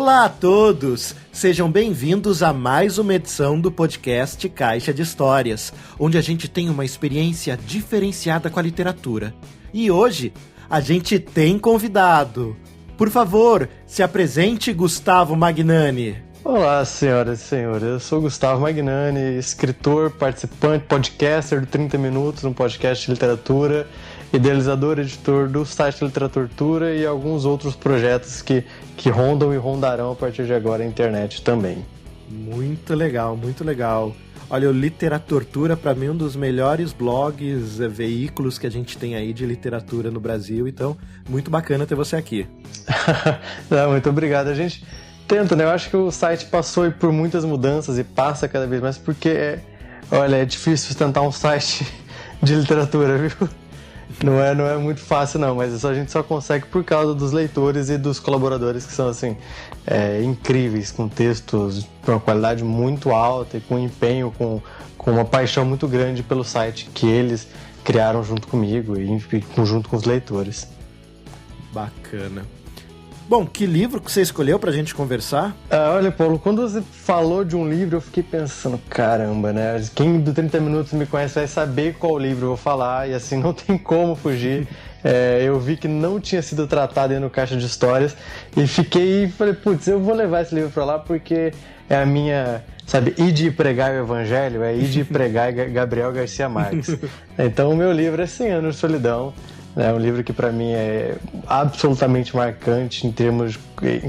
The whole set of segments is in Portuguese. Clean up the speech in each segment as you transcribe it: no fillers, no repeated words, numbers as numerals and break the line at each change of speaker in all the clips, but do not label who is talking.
Olá a todos! Sejam bem-vindos a mais uma edição do podcast Caixa de Histórias, onde a gente tem uma experiência diferenciada com a literatura. E hoje, a gente tem convidado. Por favor, se apresente, Gustavo Magnani.
Olá, senhoras e senhores. Eu sou Gustavo Magnani, escritor, participante, podcaster do 30 Minutos, um podcast de literatura, idealizador, editor do site Literatura e alguns outros projetos que rondam e rondarão a partir de agora a internet também.
Muito legal, muito legal. Olha, o Literatura, para mim, um dos melhores blogs, veículos que a gente tem aí de literatura no Brasil, então, muito bacana ter você aqui.
Não, muito obrigado. A gente tenta, né? Eu acho que o site passou por muitas mudanças e passa cada vez mais, porque, é difícil sustentar um site de literatura, viu? Não é muito fácil não, mas a gente só consegue por causa dos leitores e dos colaboradores que são assim, incríveis, com textos com uma qualidade muito alta e com empenho, com uma paixão muito grande pelo site que eles criaram junto comigo e junto com os leitores.
Bacana. Bom, que livro que você escolheu pra gente conversar?
Olha, Paulo, quando você falou de um livro, eu fiquei pensando, caramba, né? Quem do 30 Minutos me conhece vai saber qual livro eu vou falar, e assim, não tem como fugir. Eu vi que não tinha sido tratado aí no Caixa de Histórias, e falei, putz, eu vou levar esse livro pra lá porque é a minha, sabe, ir de pregar o Evangelho, ir de pregar Gabriel Garcia Marques. Então, o meu livro é 100 Anos de Solidão. É um livro que para mim é absolutamente marcante em termos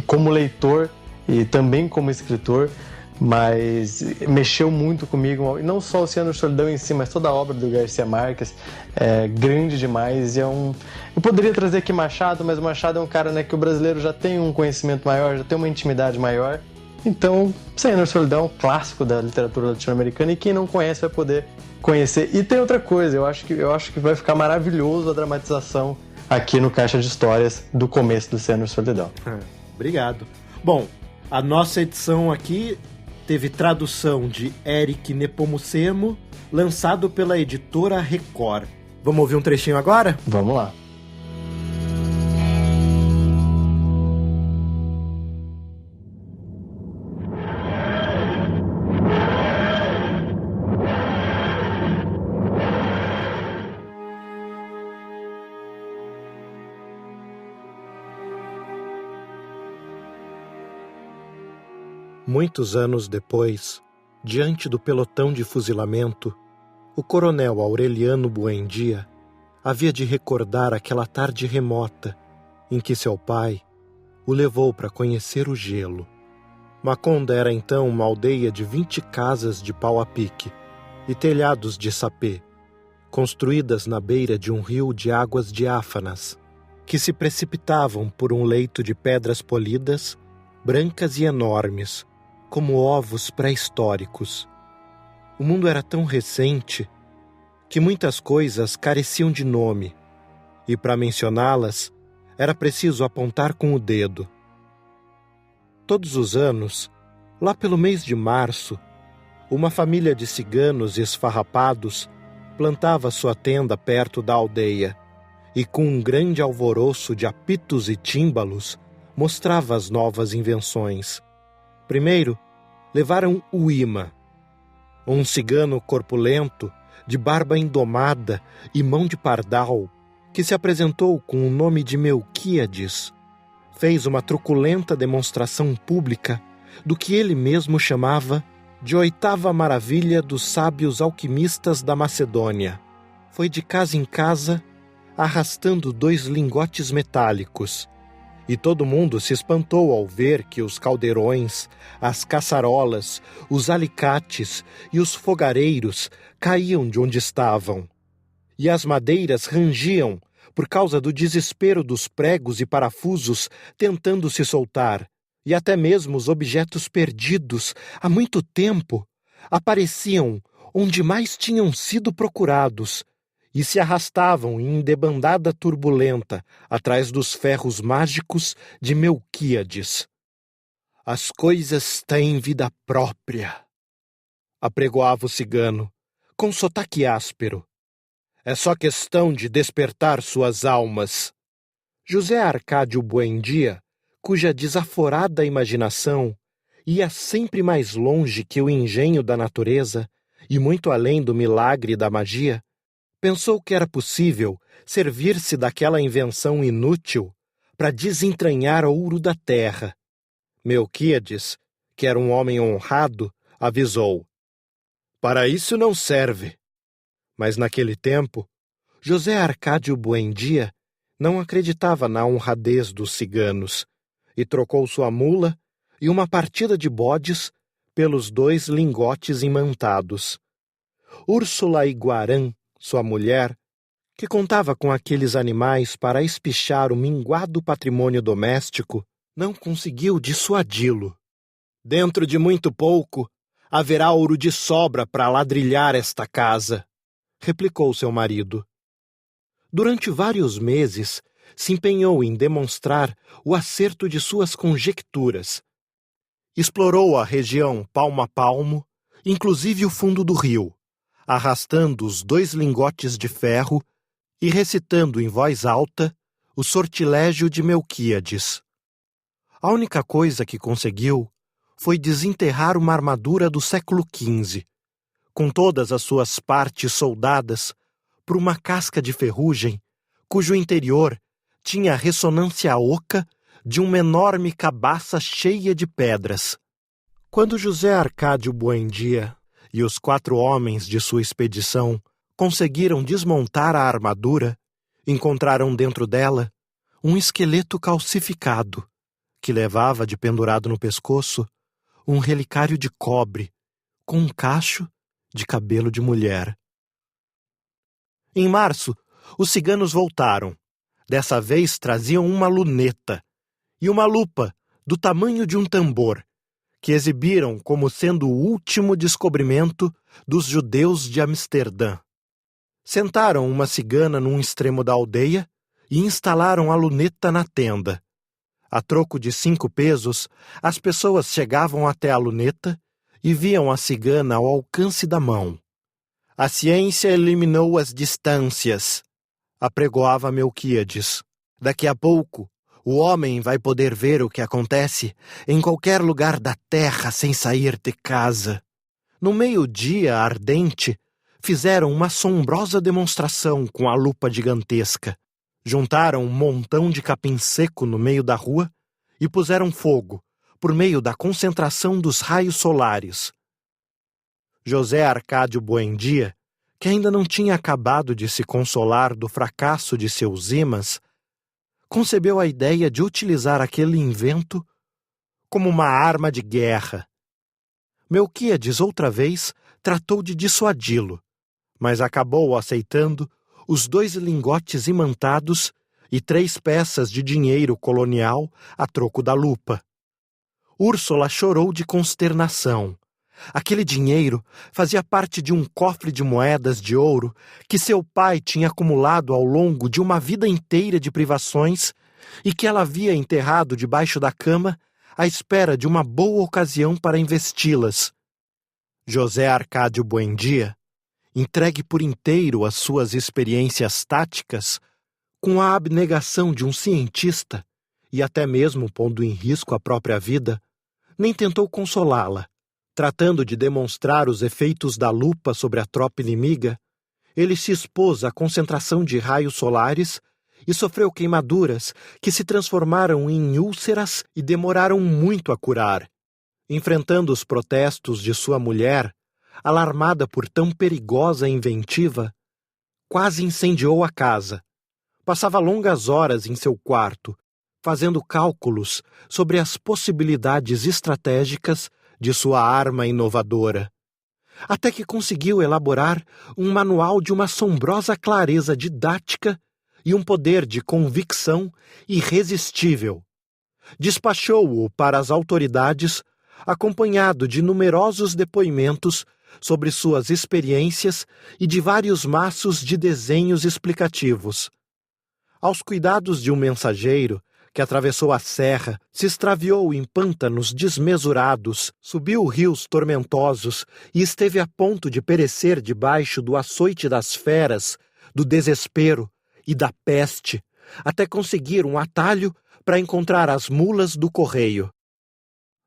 como leitor e também como escritor, mas mexeu muito comigo, não só o 100 Anos de Solidão em si, mas toda a obra do Garcia Marques é grande demais. Eu poderia trazer aqui Machado, mas o Machado é um cara, né, que o brasileiro já tem um conhecimento maior, já tem uma intimidade maior. Então, 100 Anos de Solidão é um clássico da literatura latino-americana e quem não conhece vai poder conhecer. E tem outra coisa, eu acho que vai ficar maravilhoso a dramatização aqui no Caixa de Histórias do começo do 100 Anos de Solidão.
Obrigado. Bom, a nossa edição aqui teve tradução de Eric Nepomucemo, lançado pela editora Record. Vamos ouvir um trechinho agora?
Vamos lá.
Muitos anos depois, diante do pelotão de fuzilamento, o coronel Aureliano Buendia havia de recordar aquela tarde remota em que seu pai o levou para conhecer o gelo. Maconda era então uma aldeia de 20 casas de pau a pique e telhados de sapê, construídas na beira de um rio de águas diáfanas, que se precipitavam por um leito de pedras polidas, brancas e enormes, como ovos pré-históricos. O mundo era tão recente que muitas coisas careciam de nome, e para mencioná-las era preciso apontar com o dedo. Todos os anos, lá pelo mês de março, uma família de ciganos esfarrapados plantava sua tenda perto da aldeia e, com um grande alvoroço de apitos e tímbalos, mostrava as novas invenções. Primeiro, levaram o Ima, um cigano corpulento, de barba indomada e mão de pardal, que se apresentou com o nome de Melquíades. Fez uma truculenta demonstração pública do que ele mesmo chamava de oitava maravilha dos sábios alquimistas da Macedônia. Foi de casa em casa, arrastando 2 lingotes metálicos, e todo mundo se espantou ao ver que os caldeirões, as caçarolas, os alicates e os fogareiros caíam de onde estavam. E as madeiras rangiam por causa do desespero dos pregos e parafusos tentando se soltar, e até mesmo os objetos perdidos há muito tempo apareciam onde mais tinham sido procurados, e se arrastavam em debandada turbulenta atrás dos ferros mágicos de Melquíades. As coisas têm vida própria, apregoava o cigano, com sotaque áspero. É só questão de despertar suas almas. José Arcádio Buendia cuja desaforada imaginação ia sempre mais longe que o engenho da natureza e muito além do milagre da magia, pensou que era possível servir-se daquela invenção inútil para desentranhar ouro da terra. Melquíades, que era um homem honrado, avisou: para isso não serve. Mas naquele tempo, José Arcádio Buendia não acreditava na honradez dos ciganos e trocou sua mula e uma partida de bodes pelos 2 lingotes imantados. Úrsula Iguarã, sua mulher, que contava com aqueles animais para espichar o minguado patrimônio doméstico, não conseguiu dissuadi-lo. Dentro de muito pouco, haverá ouro de sobra para ladrilhar esta casa, replicou seu marido. Durante vários meses, se empenhou em demonstrar o acerto de suas conjecturas. Explorou a região palmo a palmo, inclusive o fundo do rio, arrastando os 2 lingotes de ferro e recitando em voz alta o sortilégio de Melquíades. A única coisa que conseguiu foi desenterrar uma armadura do século XV, com todas as suas partes soldadas por uma casca de ferrugem, cujo interior tinha a ressonância oca de uma enorme cabaça cheia de pedras. Quando José Arcádio Buendia e os 4 homens de sua expedição conseguiram desmontar a armadura, encontraram dentro dela um esqueleto calcificado, que levava de pendurado no pescoço um relicário de cobre com um cacho de cabelo de mulher. Em março, os ciganos voltaram. Dessa vez traziam uma luneta e uma lupa do tamanho de um tambor, que exibiram como sendo o último descobrimento dos judeus de Amsterdã. Sentaram uma cigana num extremo da aldeia e instalaram a luneta na tenda. A troco de 5 pesos, as pessoas chegavam até a luneta e viam a cigana ao alcance da mão. A ciência eliminou as distâncias, apregoava Melquíades. Daqui a pouco, o homem vai poder ver o que acontece em qualquer lugar da terra sem sair de casa. No meio-dia ardente, fizeram uma assombrosa demonstração com a lupa gigantesca. Juntaram um montão de capim seco no meio da rua e puseram fogo, por meio da concentração dos raios solares. José Arcádio Buendia, que ainda não tinha acabado de se consolar do fracasso de seus ímãs, concebeu a ideia de utilizar aquele invento como uma arma de guerra. Melquíades, outra vez, tratou de dissuadi-lo, mas acabou aceitando os 2 lingotes imantados e 3 peças de dinheiro colonial a troco da lupa. Úrsula chorou de consternação. Aquele dinheiro fazia parte de um cofre de moedas de ouro que seu pai tinha acumulado ao longo de uma vida inteira de privações e que ela havia enterrado debaixo da cama à espera de uma boa ocasião para investi-las. José Arcádio Buendia, entregue por inteiro às suas experiências táticas, com a abnegação de um cientista e até mesmo pondo em risco a própria vida, nem tentou consolá-la. Tratando de demonstrar os efeitos da lupa sobre a tropa inimiga, ele se expôs à concentração de raios solares e sofreu queimaduras que se transformaram em úlceras e demoraram muito a curar. Enfrentando os protestos de sua mulher, alarmada por tão perigosa inventiva, quase incendiou a casa. Passava longas horas em seu quarto, fazendo cálculos sobre as possibilidades estratégicas de sua arma inovadora, até que conseguiu elaborar um manual de uma assombrosa clareza didática e um poder de convicção irresistível. Despachou-o para as autoridades, acompanhado de numerosos depoimentos sobre suas experiências e de vários maços de desenhos explicativos. Aos cuidados de um mensageiro, que atravessou a serra, se extraviou em pântanos desmesurados, subiu rios tormentosos e esteve a ponto de perecer debaixo do açoite das feras, do desespero e da peste, até conseguir um atalho para encontrar as mulas do correio.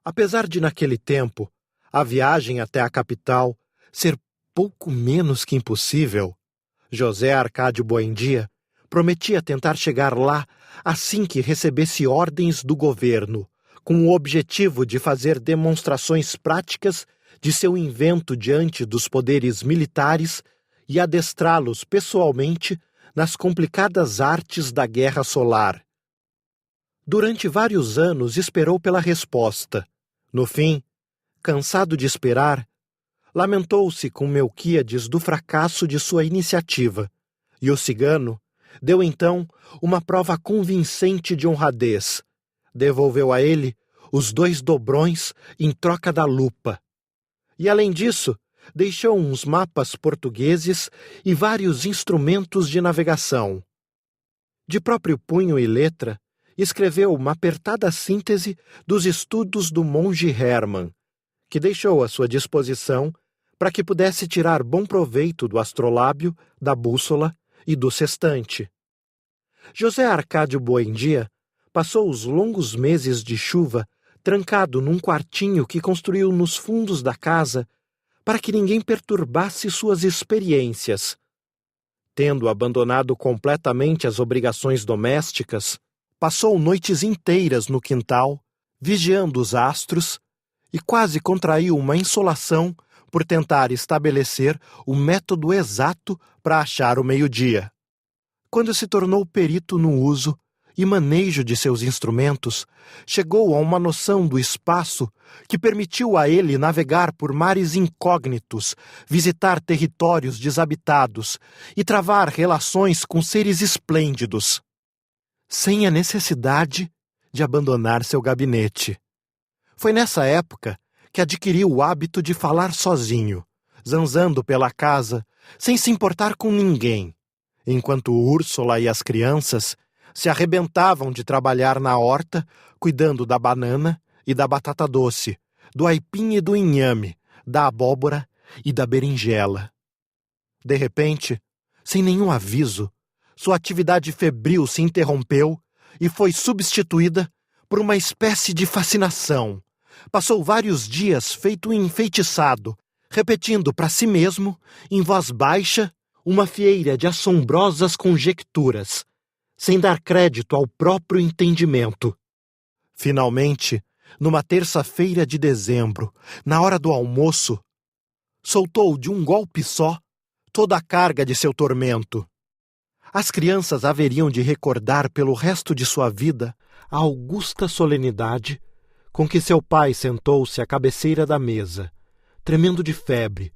Apesar de, naquele tempo, a viagem até a capital ser pouco menos que impossível, José Arcádio Buendia prometia tentar chegar lá assim que recebesse ordens do governo, com o objetivo de fazer demonstrações práticas de seu invento diante dos poderes militares e adestrá-los pessoalmente nas complicadas artes da guerra solar. Durante vários anos esperou pela resposta. No fim, cansado de esperar, lamentou-se com Melquíades do fracasso de sua iniciativa, e o cigano deu então uma prova convincente de honradez. Devolveu a ele os 2 dobrões em troca da lupa. E, além disso, deixou uns mapas portugueses e vários instrumentos de navegação. De próprio punho e letra, escreveu uma apertada síntese dos estudos do monge Hermann, que deixou à sua disposição para que pudesse tirar bom proveito do astrolábio, da bússola e do sextante. José Arcádio Buendia passou os longos meses de chuva trancado num quartinho que construiu nos fundos da casa para que ninguém perturbasse suas experiências. Tendo abandonado completamente as obrigações domésticas, passou noites inteiras no quintal, vigiando os astros, e quase contraiu uma insolação por tentar estabelecer o método exato para achar o meio-dia. Quando se tornou perito no uso e manejo de seus instrumentos, chegou a uma noção do espaço que permitiu a ele navegar por mares incógnitos, visitar territórios desabitados e travar relações com seres esplêndidos, sem a necessidade de abandonar seu gabinete. Foi nessa época que adquiriu o hábito de falar sozinho, zanzando pela casa, sem se importar com ninguém, enquanto Úrsula e as crianças se arrebentavam de trabalhar na horta, cuidando da banana e da batata doce, do aipim e do inhame, da abóbora e da berinjela. De repente, sem nenhum aviso, sua atividade febril se interrompeu e foi substituída por uma espécie de fascinação. Passou vários dias feito enfeitiçado, repetindo para si mesmo, em voz baixa, uma fieira de assombrosas conjecturas, sem dar crédito ao próprio entendimento. Finalmente, numa terça-feira de dezembro, na hora do almoço, soltou de um golpe só toda a carga de seu tormento. As crianças haveriam de recordar pelo resto de sua vida a augusta solenidade com que seu pai sentou-se à cabeceira da mesa, tremendo de febre,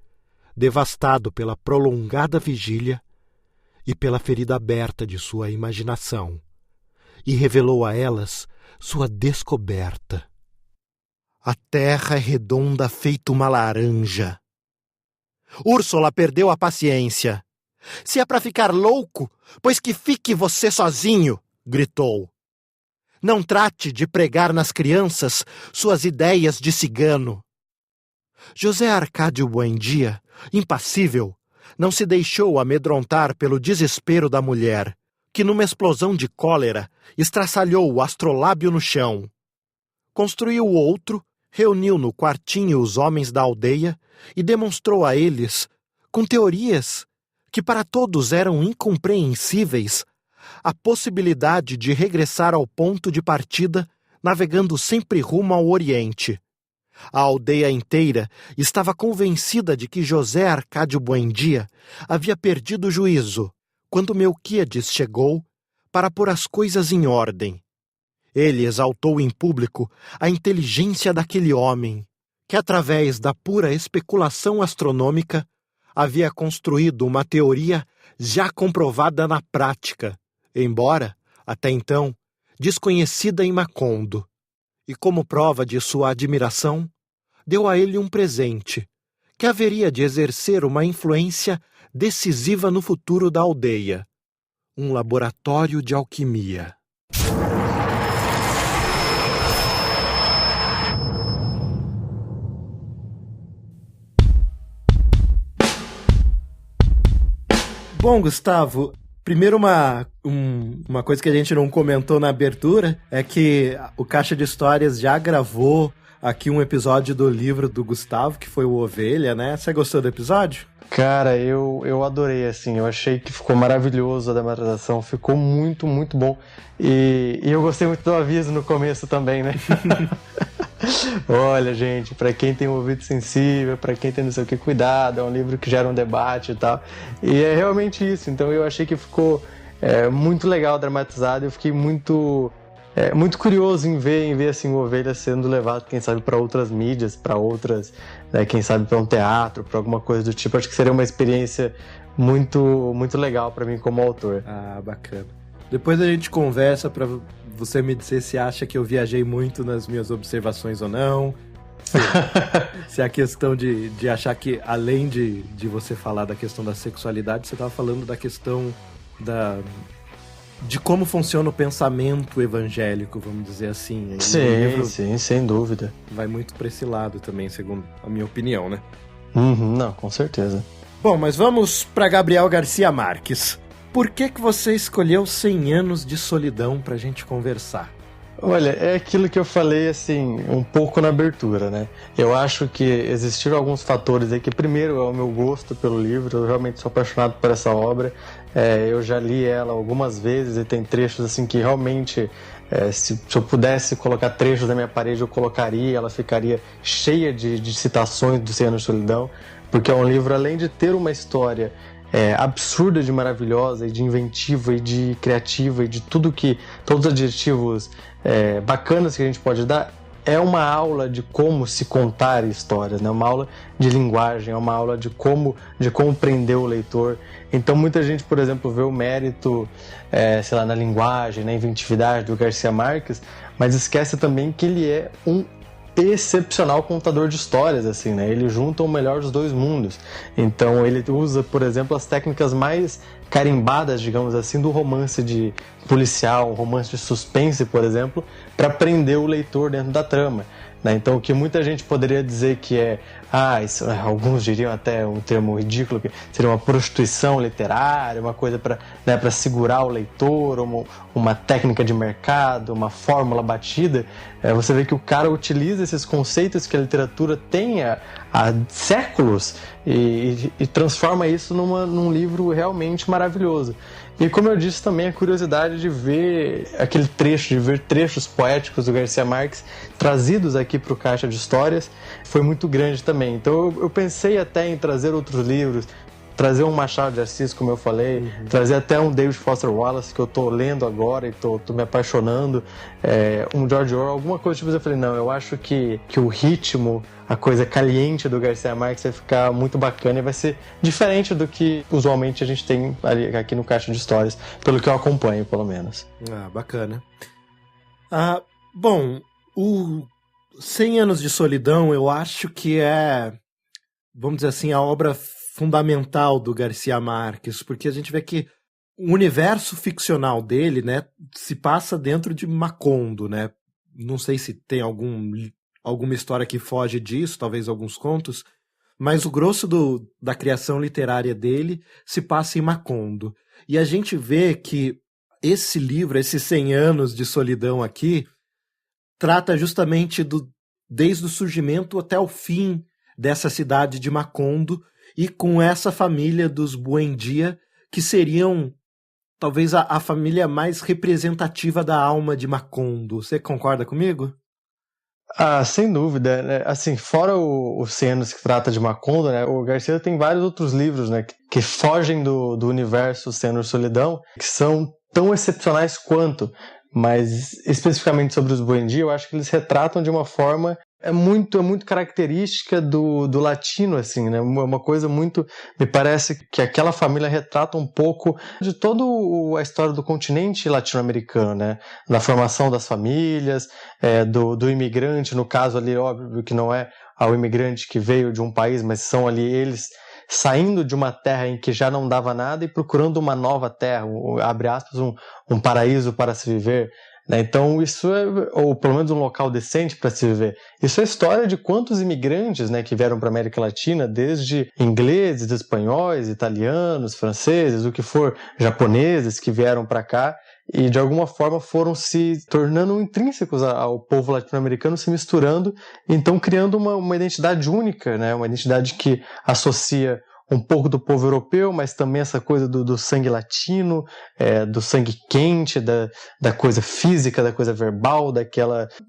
devastado pela prolongada vigília e pela ferida aberta de sua imaginação, e revelou a elas sua descoberta. A terra é redonda feito uma laranja. Úrsula perdeu a paciência. Se é para ficar louco, pois que fique você sozinho, gritou. Não trate de pregar nas crianças suas ideias de cigano. José Arcádio Buendia, impassível, não se deixou amedrontar pelo desespero da mulher, que numa explosão de cólera estraçalhou o astrolábio no chão. Construiu outro, reuniu no quartinho os homens da aldeia e demonstrou a eles, com teorias que para todos eram incompreensíveis, a possibilidade de regressar ao ponto de partida navegando sempre rumo ao Oriente. A aldeia inteira estava convencida de que José Arcádio Buendia havia perdido o juízo quando Melquíades chegou para pôr as coisas em ordem. Ele exaltou em público a inteligência daquele homem, que através da pura especulação astronômica havia construído uma teoria já comprovada na prática, embora, até então, desconhecida em Macondo. E como prova de sua admiração, deu a ele um presente, que haveria de exercer uma influência decisiva no futuro da aldeia, um laboratório de alquimia.
Bom, Gustavo,
Primeiro, uma coisa que a gente não comentou na abertura é que o Caixa de Histórias já gravou aqui um episódio do livro do Gustavo, que foi o Ovelha, né? Você gostou do episódio?
Cara, eu adorei, assim, eu achei que ficou maravilhoso a dramatização, ficou muito, muito bom. E eu gostei muito do aviso no começo também, né? Olha, gente, pra quem tem um ouvido sensível, pra quem tem não sei o que, cuidado, é um livro que gera um debate e tal. E é realmente isso, então eu achei que ficou muito legal dramatizado, eu fiquei muito curioso em ver assim, o Ovelha sendo levado, quem sabe, para outras mídias, para outras, né, quem sabe para um teatro, para alguma coisa do tipo. Acho que seria uma experiência muito, muito legal para mim como autor.
Ah, bacana. Depois a gente conversa para você me dizer se acha que eu viajei muito nas minhas observações ou não. Se a questão de achar que, além de você falar da questão da sexualidade, você estava falando da questão de como funciona o pensamento evangélico, vamos dizer assim.
Sim, sem dúvida.
Vai muito para esse lado também, segundo a minha opinião, né?
Não, com certeza.
Bom, mas vamos para Gabriel Garcia Marques. Por que você escolheu 100 Anos de Solidão pra gente conversar?
Olha, é aquilo que eu falei, assim, um pouco na abertura, né? Eu acho que existiram alguns fatores aí, que primeiro é o meu gosto pelo livro, eu realmente sou apaixonado por essa obra, eu já li ela algumas vezes e tem trechos, assim, que realmente, se eu pudesse colocar trechos da minha parede, eu colocaria, ela ficaria cheia de citações do 100 Anos de Solidão, porque é um livro, além de ter uma história absurda de maravilhosa, e de inventiva, e de criativa, e de todos os adjetivos bacanas que a gente pode dar, é uma aula de como se contar histórias, né? Uma aula de linguagem, é uma aula de como prender o leitor. Então muita gente, por exemplo, vê o mérito, sei lá, na linguagem, na inventividade do Garcia Marques, mas esquece também que ele é um excepcional contador de histórias, assim, né? Ele junta o melhor dos dois mundos. Então ele usa, por exemplo, as técnicas mais carimbadas, digamos assim, do romance de policial, um romance de suspense, por exemplo, para prender o leitor dentro da trama, né? Então o que muita gente poderia dizer que isso, alguns diriam até um termo ridículo, que seria uma prostituição literária, uma coisa para segurar o leitor, uma técnica de mercado, uma fórmula batida. Você vê que o cara utiliza esses conceitos que a literatura tem há séculos e transforma isso num livro realmente maravilhoso. E como eu disse também, a curiosidade de ver aquele trecho, de ver trechos poéticos do Garcia Marques trazidos aqui para o Caixa de Histórias foi muito grande também. Então eu pensei até em trazer outros livros, trazer um Machado de Assis, como eu falei, trazer até um David Foster Wallace, que eu tô lendo agora e tô me apaixonando, um George Orwell, alguma coisa tipo. Eu falei, não, eu acho que o ritmo, a coisa caliente do Garcia Marques vai ficar muito bacana e vai ser diferente do que usualmente a gente tem aqui no Caixa de Histórias, pelo que eu acompanho, pelo menos.
Ah, bacana. Bom, o 100 Anos de Solidão, eu acho que vamos dizer assim, a obra fundamental do Garcia Marques, porque a gente vê que o universo ficcional dele, né, se passa dentro de Macondo, né? Não sei se tem alguma história que foge disso, talvez alguns contos, mas o grosso da criação literária dele se passa em Macondo. E a gente vê que esse livro, esses 100 Anos de Solidão aqui, trata justamente desde o surgimento até o fim dessa cidade de Macondo, e com essa família dos Buendia, que seriam talvez a família mais representativa da alma de Macondo. Você concorda comigo?
Sem dúvida, né? Assim, fora o 100 Anos que trata de Macondo, né, o Garcia tem vários outros livros, né, que fogem do universo 100 Anos de Solidão, que são tão excepcionais quanto, mas especificamente sobre os Buendia, eu acho que eles retratam de uma forma muito característica do latino, assim, né? Uma coisa muito... Me parece que aquela família retrata um pouco de toda a história do continente latino-americano, né? Da formação das famílias, do imigrante, no caso ali, óbvio que não é o imigrante que veio de um país, mas são ali eles saindo de uma terra em que já não dava nada e procurando uma nova terra, abre aspas, um paraíso para se viver. né? Então isso ou pelo menos um local decente para se viver. Isso é a história de quantos imigrantes, né, que vieram para a América Latina, desde ingleses, espanhóis, italianos, franceses, o que for, japoneses que vieram para cá e de alguma forma foram se tornando intrínsecos ao povo latino-americano, se misturando, então criando uma identidade única, né? Uma identidade que associa um pouco do povo europeu, mas também essa coisa do sangue latino, do sangue quente, da coisa física, da coisa verbal,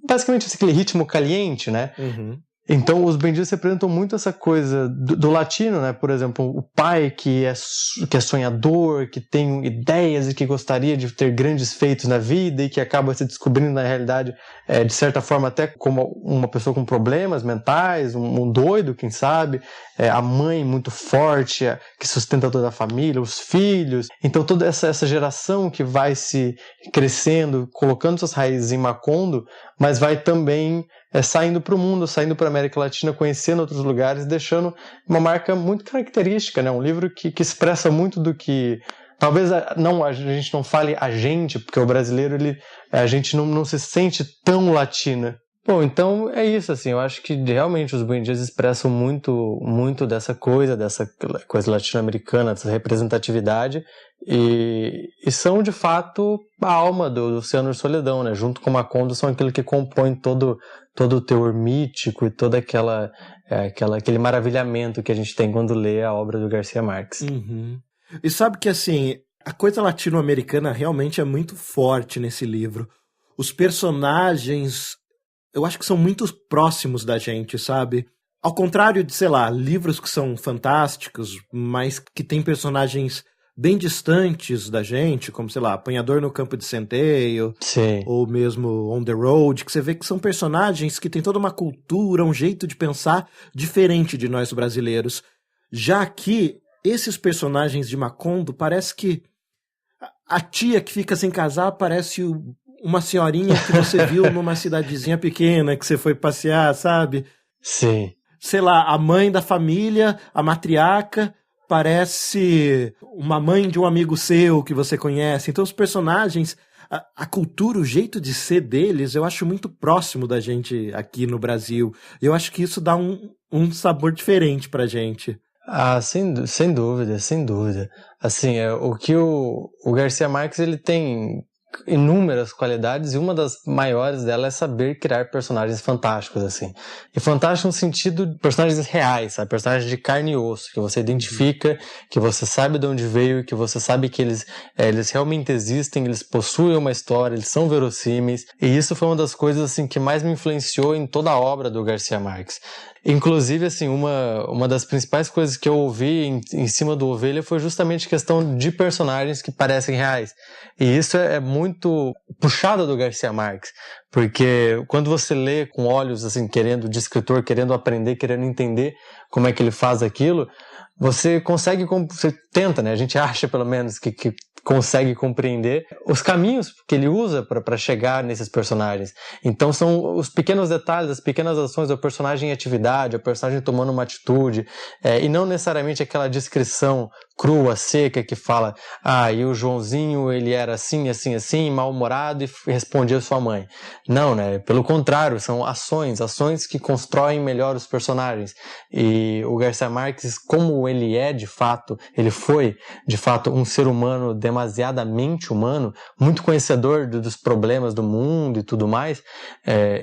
basicamente aquele ritmo caliente, né?
Uhum.
Então os Benditos representam muito essa coisa do latino, né? Por exemplo, o pai que é sonhador, que tem ideias e que gostaria de ter grandes feitos na vida e que acaba se descobrindo na realidade, de certa forma até como uma pessoa com problemas mentais, um doido, quem sabe, a mãe muito forte, que sustenta toda a família, os filhos. Então toda essa geração que vai se crescendo, colocando suas raízes em Macondo, mas vai também saindo para o mundo, saindo para a América Latina, conhecendo outros lugares, deixando uma marca muito característica, né? Um livro que expressa muito do que... Talvez a gente não fale a gente, porque o brasileiro, a gente não se sente tão latina. Bom, então é isso, assim, eu acho que realmente os Buendias expressam muito dessa coisa latino-americana, dessa representatividade, e são de fato a alma do Oceano de Solidão, né? Junto com Macondo são aquilo que compõe todo o teor mítico e todo aquele maravilhamento que a gente tem quando lê a obra do Garcia Marques.
Uhum. E sabe que, assim, a coisa latino-americana realmente é muito forte nesse livro. Os personagens, eu acho que são muito próximos da gente, sabe? Ao contrário de, sei lá, livros que são fantásticos, mas que tem personagens bem distantes da gente, como, sei lá, Apanhador no Campo de Centeio,
Sim.
Ou mesmo On the Road, que você vê que são personagens que têm toda uma cultura, um jeito de pensar diferente de nós brasileiros. Já aqui, esses personagens de Macondo, parece que a tia que fica sem casar parece uma senhorinha que você viu numa cidadezinha pequena, que você foi passear, sabe?
Sim.
Sei lá, a mãe da família, a matriarca, parece uma mãe de um amigo seu que você conhece. Então os personagens, a cultura, o jeito de ser deles, eu acho muito próximo da gente aqui no Brasil. Eu acho que isso dá um sabor diferente pra gente.
Ah, sem dúvida, sem dúvida. Assim, o que o Garcia Marques, ele tem inúmeras qualidades e uma das maiores dela é saber criar personagens fantásticos, assim. E fantástico no sentido de personagens reais, sabe? Personagens de carne e osso, que você identifica, que você sabe de onde veio, que você sabe que eles realmente existem, eles possuem uma história, eles são verossímeis. E isso foi uma das coisas, assim, que mais me influenciou em toda a obra do Garcia Marques. Inclusive, assim, uma das principais coisas que eu ouvi em cima do Ovelha foi justamente a questão de personagens que parecem reais. E isso é muito puxado do Garcia Marques, porque quando você lê com olhos, assim, de escritor, querendo aprender, querendo entender como é que ele faz aquilo, você tenta, né? A gente acha, pelo menos, que consegue compreender os caminhos que ele usa para chegar nesses personagens. Então são os pequenos detalhes, as pequenas ações do personagem em atividade, o personagem tomando uma atitude, e não necessariamente aquela descrição crua, seca, que fala, e o Joãozinho, ele era assim, assim, assim, mal-humorado e respondia a sua mãe. Não, né? Pelo contrário, são ações que constroem melhor os personagens. E o Garcia Marques, como ele foi, de fato, um ser humano demasiadamente humano, muito conhecedor dos problemas do mundo e tudo mais,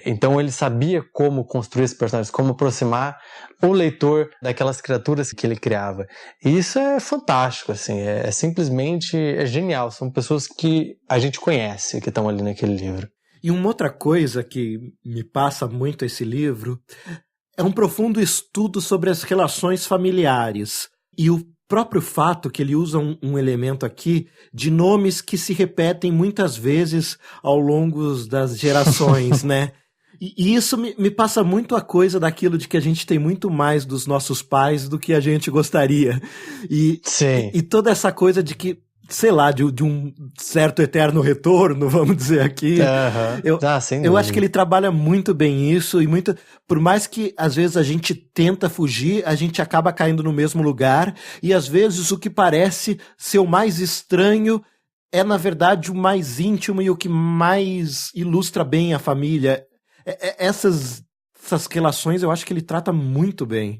então ele sabia como construir esses personagens, como aproximar o leitor daquelas criaturas que ele criava. E isso é fantástico, assim, simplesmente genial. São pessoas que a gente conhece, que estão ali naquele livro.
E uma outra coisa que me passa muito esse livro é um profundo estudo sobre as relações familiares. E o próprio fato que ele usa um elemento aqui de nomes que se repetem muitas vezes ao longo das gerações, né? E isso me passa muito a coisa daquilo de que a gente tem muito mais dos nossos pais do que a gente gostaria. E toda essa coisa de que, sei lá, de um certo eterno retorno, vamos dizer aqui. Eu acho que ele trabalha muito bem isso, e por mais que às vezes a gente tenta fugir, a gente acaba caindo no mesmo lugar, e às vezes o que parece ser o mais estranho é, na verdade, o mais íntimo e o que mais ilustra bem a família. Essas relações eu acho que ele trata muito bem.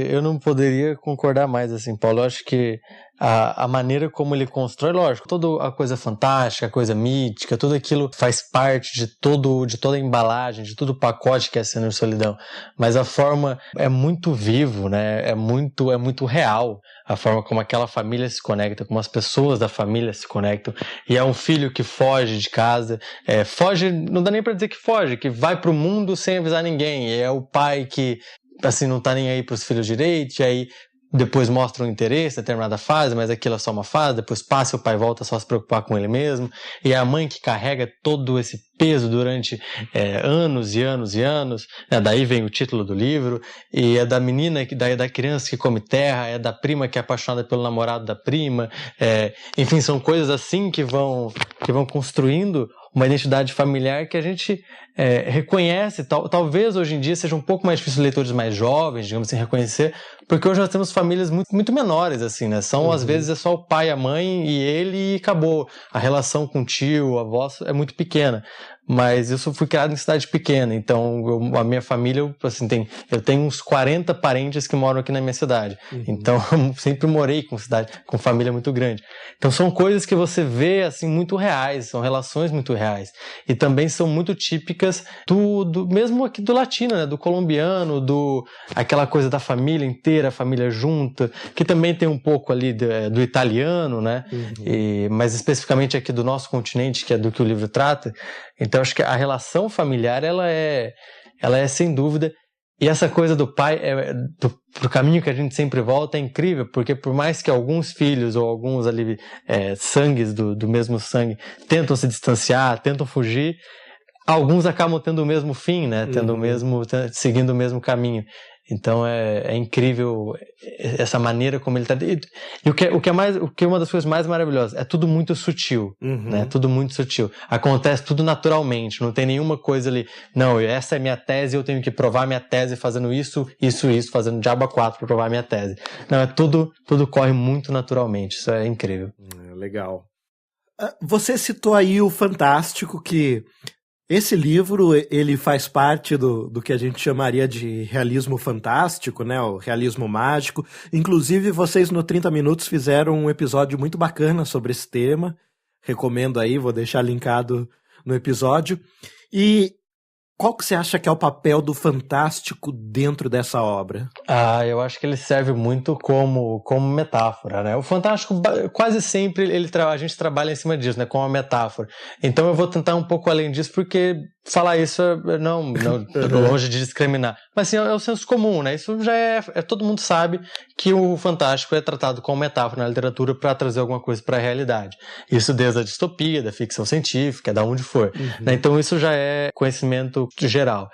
Eu não poderia concordar mais, assim, Paulo. Eu acho que a maneira como ele constrói, lógico, toda a coisa fantástica, a coisa mítica, tudo aquilo faz parte de toda a embalagem, de todo o pacote que é Cena de Solidão. Mas a forma é muito vivo, né? É muito real a forma como aquela família se conecta, como as pessoas da família se conectam. E é um filho que foge de casa, foge, não dá nem pra dizer que foge, que vai pro mundo sem avisar ninguém. E é o pai que assim, não tá nem aí pros filhos direito, e aí depois mostra um interesse em determinada fase, mas aquilo é só uma fase, depois passa e o pai volta só a se preocupar com ele mesmo, e é a mãe que carrega todo esse peso durante anos e anos e anos, né? Daí vem o título do livro, e é da menina, da criança que come terra, é da prima que é apaixonada pelo namorado da prima, enfim, são coisas assim que vão construindo uma identidade familiar que a gente reconhece. Talvez hoje em dia seja um pouco mais difícil leitores mais jovens, digamos assim, reconhecer, porque hoje nós temos famílias muito, muito menores, assim, né? Às vezes é só o pai, a mãe e ele e acabou. A relação com o tio, a avó é muito pequena. Mas eu fui criado em cidade pequena, então a minha família, assim, eu tenho uns 40 parentes que moram aqui na minha cidade. Então eu sempre morei com família muito grande. Então são coisas que você vê assim muito reais, são relações muito reais. E também são muito típicas mesmo aqui do latino, né? Do colombiano, aquela coisa da família inteira, a família junta, que também tem um pouco ali do italiano, né? Mas especificamente aqui do nosso continente, que é do que o livro trata. Então acho que a relação familiar ela é sem dúvida, e essa coisa do pai pro caminho que a gente sempre volta é incrível, porque por mais que alguns filhos ou alguns ali sangues do mesmo sangue tentam se distanciar, tentam fugir, alguns acabam tendo o mesmo fim, né? Seguindo o mesmo caminho. Então é incrível essa maneira como ele tá. E o que é uma das coisas mais maravilhosas, é tudo muito sutil, né? Tudo muito sutil. Acontece tudo naturalmente, não tem nenhuma coisa ali, não, essa é minha tese, eu tenho que provar minha tese fazendo isso, fazendo diabo a 4 para provar minha tese. Não, tudo corre muito naturalmente, isso é incrível.
Legal. Você citou aí o Fantástico, que esse livro, ele faz parte do que a gente chamaria de realismo fantástico, né? O realismo mágico. Inclusive, vocês no 30 Minutos fizeram um episódio muito bacana sobre esse tema. Recomendo aí, vou deixar linkado no episódio. E qual que você acha que é o papel do fantástico dentro dessa obra?
Eu acho que ele serve muito como metáfora, né? O fantástico, quase sempre, a gente trabalha em cima disso, né? Com a metáfora. Então eu vou tentar um pouco além disso, porque falar isso não longe de discriminar. Mas assim, é o senso comum, né? Isso já todo mundo sabe que o fantástico é tratado como metáfora na literatura para trazer alguma coisa para a realidade. Isso desde a distopia, da ficção científica, da onde for. Né? Então isso já é conhecimento geral.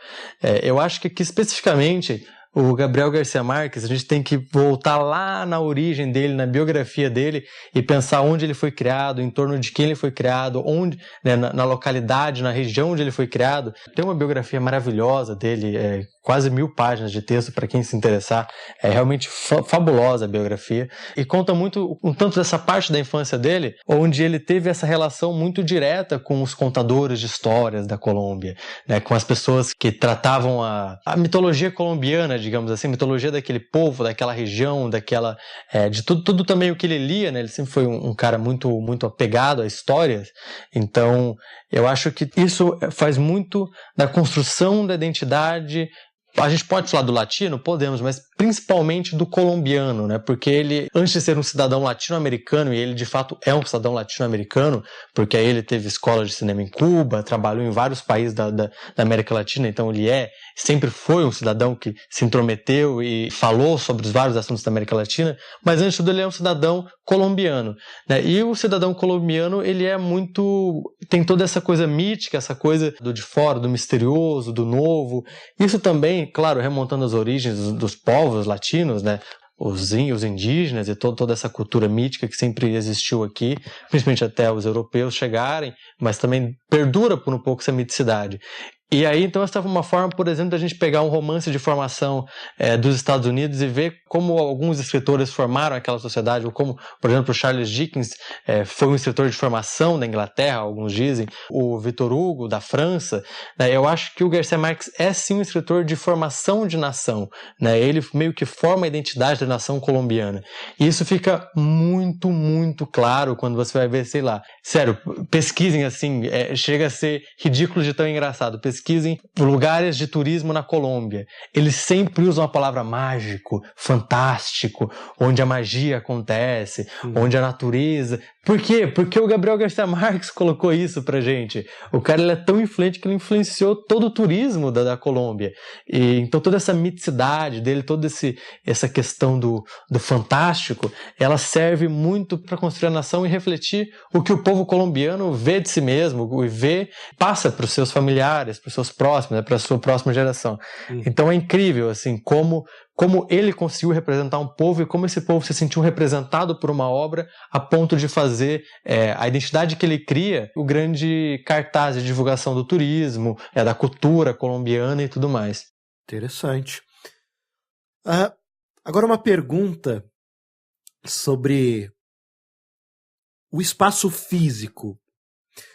Eu acho que aqui especificamente o Gabriel Garcia Marques, a gente tem que voltar lá na origem dele, na biografia dele, e pensar onde ele foi criado, em torno de quem ele foi criado, onde, né, na localidade, na região onde ele foi criado. Tem uma biografia maravilhosa dele, quase 1000 páginas de texto para quem se interessar. É realmente fabulosa a biografia. E conta muito, um tanto dessa parte da infância dele, onde ele teve essa relação muito direta com os contadores de histórias da Colômbia, né, com as pessoas que tratavam a mitologia colombiana, digamos assim, mitologia daquele povo, daquela região, de tudo também o que ele lia, né? Ele sempre foi um cara muito, muito apegado a histórias. Então, eu acho que isso faz muito da construção da identidade. A gente pode falar do latino? Podemos, mas principalmente do colombiano, né? Porque ele, antes de ser um cidadão latino-americano, e ele de fato é um cidadão latino-americano, porque aí ele teve escola de cinema em Cuba, trabalhou em vários países da América Latina, então ele sempre foi um cidadão que se intrometeu e falou sobre os vários assuntos da América Latina, mas antes de tudo ele é um cidadão colombiano, né? E o cidadão colombiano, ele tem toda essa coisa mítica, essa coisa do de fora, do misterioso, do novo. Isso também, claro, remontando às origens dos povos latinos, né? Os indígenas e toda essa cultura mítica que sempre existiu aqui, principalmente até os europeus chegarem, mas também perdura por um pouco essa miticidade. E aí, então, essa é uma forma, por exemplo, da gente pegar um romance de formação dos Estados Unidos e ver como alguns escritores formaram aquela sociedade, ou como, por exemplo, o Charles Dickens foi um escritor de formação da Inglaterra, alguns dizem, o Victor Hugo, da França, né? Eu acho que o Garcia Marques é sim um escritor de formação de nação, né? Ele meio que forma a identidade da nação colombiana. E isso fica muito, muito claro quando você vai ver, sei lá, sério, pesquisem assim, chega a ser ridículo de tão engraçado, pesquisem lugares de turismo na Colômbia. Eles sempre usam a palavra mágico, fantástico, onde a magia acontece, onde a natureza... Por quê? Porque o Gabriel Garcia Marques colocou isso pra gente. O cara ele é tão influente que ele influenciou todo o turismo da Colômbia. E, então toda essa miticidade dele, toda essa questão do fantástico, ela serve muito para construir a nação e refletir o que o povo colombiano vê de si mesmo e passa para os seus familiares, para os seus próximos, né, para a sua próxima geração. Então é incrível assim, como ele conseguiu representar um povo e como esse povo se sentiu representado por uma obra a ponto de fazer a identidade que ele cria o grande cartaz de divulgação do turismo, da cultura colombiana e tudo mais.
Interessante. Agora uma pergunta sobre o espaço físico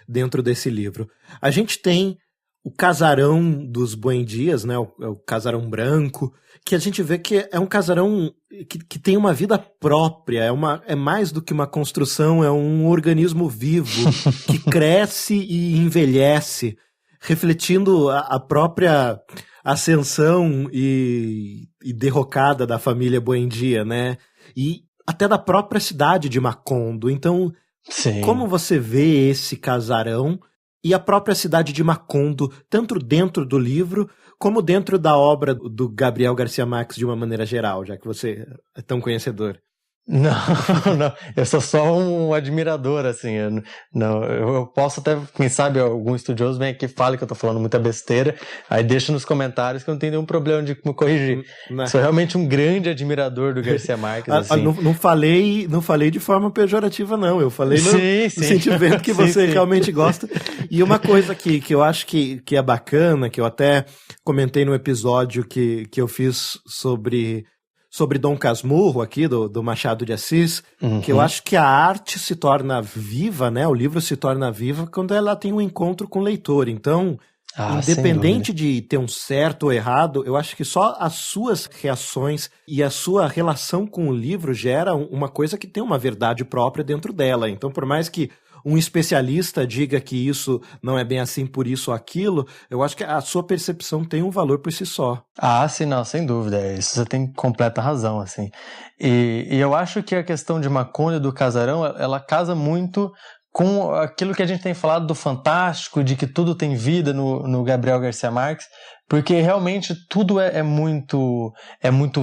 dentro desse livro. A gente tem o casarão dos Buendias, né, o casarão branco, que a gente vê que é um casarão que tem uma vida própria, é mais do que uma construção, é um organismo vivo que cresce e envelhece, refletindo a própria ascensão e derrocada da família Buendia, né, e até da própria cidade de Macondo. Então, sim, como você vê esse casarão e a própria cidade de Macondo, tanto dentro do livro, como dentro da obra do Gabriel Garcia Marques de uma maneira geral, já que você é tão conhecedor?
Não, eu sou só um admirador, assim, eu posso até, quem sabe algum estudioso vem aqui e fala que eu tô falando muita besteira, aí deixa nos comentários que eu não tenho nenhum problema de me corrigir. Sou realmente um grande admirador do Garcia Marques, assim.
Não falei de forma pejorativa, não, eu falei no sentimento que você realmente gosta. E uma coisa que eu acho que é bacana, que eu até comentei no episódio que eu fiz sobre Dom Casmurro aqui, do Machado de Assis, que eu acho que a arte se torna viva, né? O livro se torna viva quando ela tem um encontro com o leitor. Então, independente de ter um certo ou errado, eu acho que só as suas reações e a sua relação com o livro gera uma coisa que tem uma verdade própria dentro dela. Então, por mais que um especialista diga que isso não é bem assim por isso ou aquilo, eu acho que a sua percepção tem um valor por si só.
Sim, não, sem dúvida, isso você tem completa razão, assim. E eu acho que a questão de Macondo e do casarão, ela casa muito com aquilo que a gente tem falado do fantástico, de que tudo tem vida no Gabriel Garcia Marques, porque realmente tudo é muito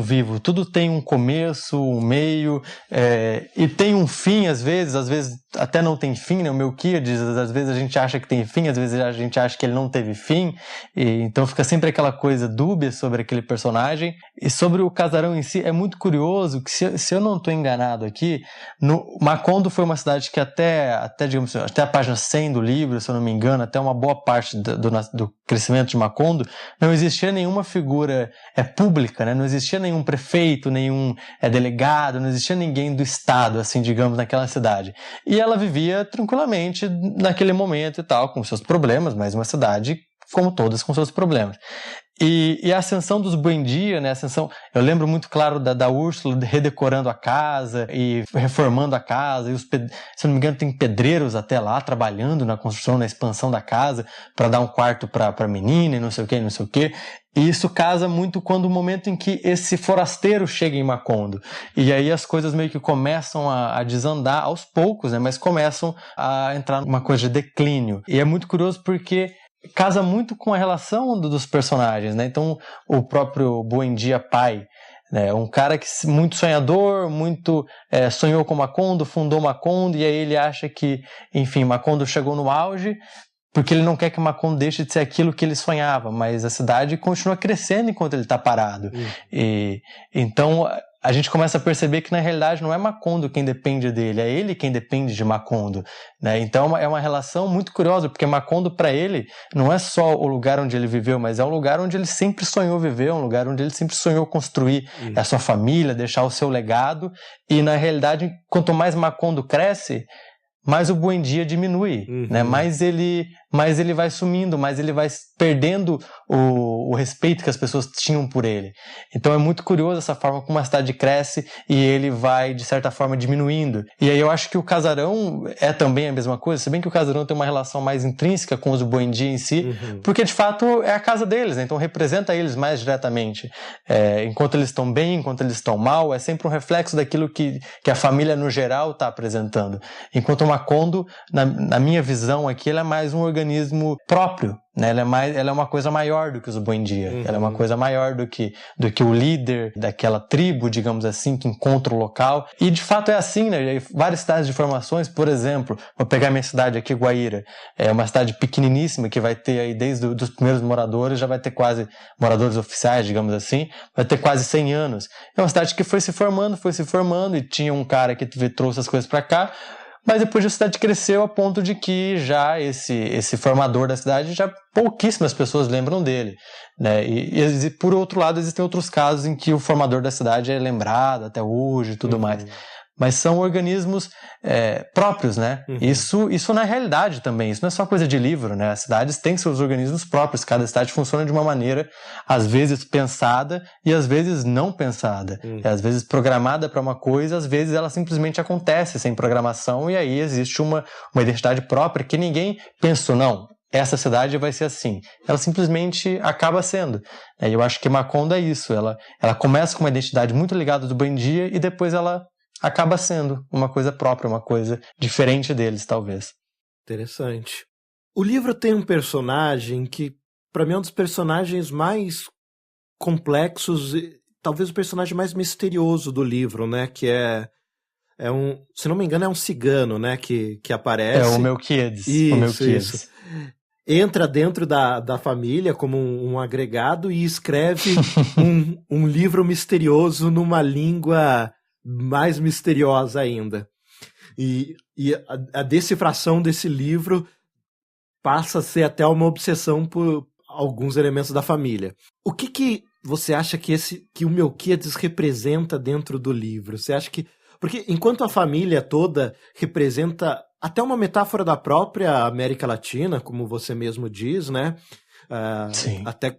vivo, tudo tem um começo, um meio, e tem um fim às vezes até não tem fim, né? O Melquíades, às vezes a gente acha que tem fim, às vezes a gente acha que ele não teve fim, e então fica sempre aquela coisa dúbia sobre aquele personagem. E sobre o casarão em si, é muito curioso que, se eu não estou enganado aqui, Macondo foi uma cidade que até digamos assim, até a página 100 do livro, se eu não me engano, até uma boa parte do crescimento de Macondo, não existia nenhuma figura pública, né? Não existia nenhum prefeito, nenhum delegado, não existia ninguém do Estado, assim, digamos, naquela cidade. E ela vivia tranquilamente naquele momento e tal, com seus problemas, mas uma cidade, como todas, com seus problemas. E a ascensão dos Buendia, né? Eu lembro muito claro da Úrsula redecorando a casa e reformando a casa, e se eu não me engano tem pedreiros até lá trabalhando na construção, na expansão da casa para dar um quarto para a menina e não sei o que. E isso casa muito quando o momento em que esse forasteiro chega em Macondo. E aí as coisas meio que começam a desandar aos poucos, né? Mas começam a entrar numa coisa de declínio. E é muito curioso porque casa muito com a relação dos personagens, né? Então, o próprio Buendia pai, né? Um cara que muito sonhador, muito sonhou com Macondo, fundou Macondo, e aí ele acha que, enfim, Macondo chegou no auge, porque ele não quer que Macondo deixe de ser aquilo que ele sonhava, mas a cidade continua crescendo enquanto ele está parado. E então a gente começa a perceber que na realidade não é Macondo quem depende dele, é ele quem depende de Macondo, né? Então é uma relação muito curiosa, porque Macondo para ele não é só o lugar onde ele viveu, mas é um lugar onde ele sempre sonhou viver, um lugar onde ele sempre sonhou construir a sua família, deixar o seu legado, e na realidade quanto mais Macondo cresce, mais o Buendia diminui, né? Mais ele vai sumindo, mais ele vai perdendo o respeito que as pessoas tinham por ele. Então é muito curioso essa forma como a cidade cresce e ele vai, de certa forma, diminuindo. E aí eu acho que o Casarão é também a mesma coisa, se bem que o Casarão tem uma relação mais intrínseca com os Buendia em si, porque de fato é a casa deles, né? Então representa eles mais diretamente. Enquanto eles estão bem, enquanto eles estão mal, é sempre um reflexo daquilo que a família no geral está apresentando. Enquanto o Macondo, na minha visão aqui, ele é mais um organismo próprio, né? Ela é uma coisa maior do que os Buendia. Ela é uma coisa maior do que o líder daquela tribo, digamos assim, que encontra o local. E de fato é assim, né? Várias cidades de formações, por exemplo, vou pegar minha cidade aqui, Guaíra. É uma cidade pequeniníssima que vai ter aí desde os primeiros moradores, já vai ter quase moradores oficiais, digamos assim, vai ter quase 100 anos. É uma cidade que foi se formando e tinha um cara que trouxe as coisas para cá. Mas depois a cidade cresceu a ponto de que já esse formador da cidade, já pouquíssimas pessoas lembram dele, né? E por outro lado, existem outros casos em que o formador da cidade é lembrado até hoje e tudo mais. Mas são organismos próprios, né? Isso na realidade também, isso não é só coisa de livro, né? As cidades têm seus organismos próprios, cada cidade funciona de uma maneira, às vezes pensada e às vezes não pensada. Às vezes programada para uma coisa, às vezes ela simplesmente acontece sem programação e aí existe uma identidade própria que ninguém pensou, não, essa cidade vai ser assim. Ela simplesmente acaba sendo. E eu acho que Macondo é isso, ela começa com uma identidade muito ligada do Buendia e depois ela acaba sendo uma coisa própria, uma coisa diferente deles, talvez.
Interessante. O livro tem um personagem que, para mim, é um dos personagens mais complexos, talvez o personagem mais misterioso do livro, né? Que é se não me engano, é um cigano, né? Que aparece.
É o Melquiades.
Isso. Entra dentro da família como um agregado e escreve um livro misterioso numa língua mais misteriosa ainda. E a decifração desse livro passa a ser até uma obsessão por alguns elementos da família. O que você acha que o Melquiades representa dentro do livro? Você acha que... Porque enquanto a família toda representa até uma metáfora da própria América Latina, como você mesmo diz, né?
Sim.
Até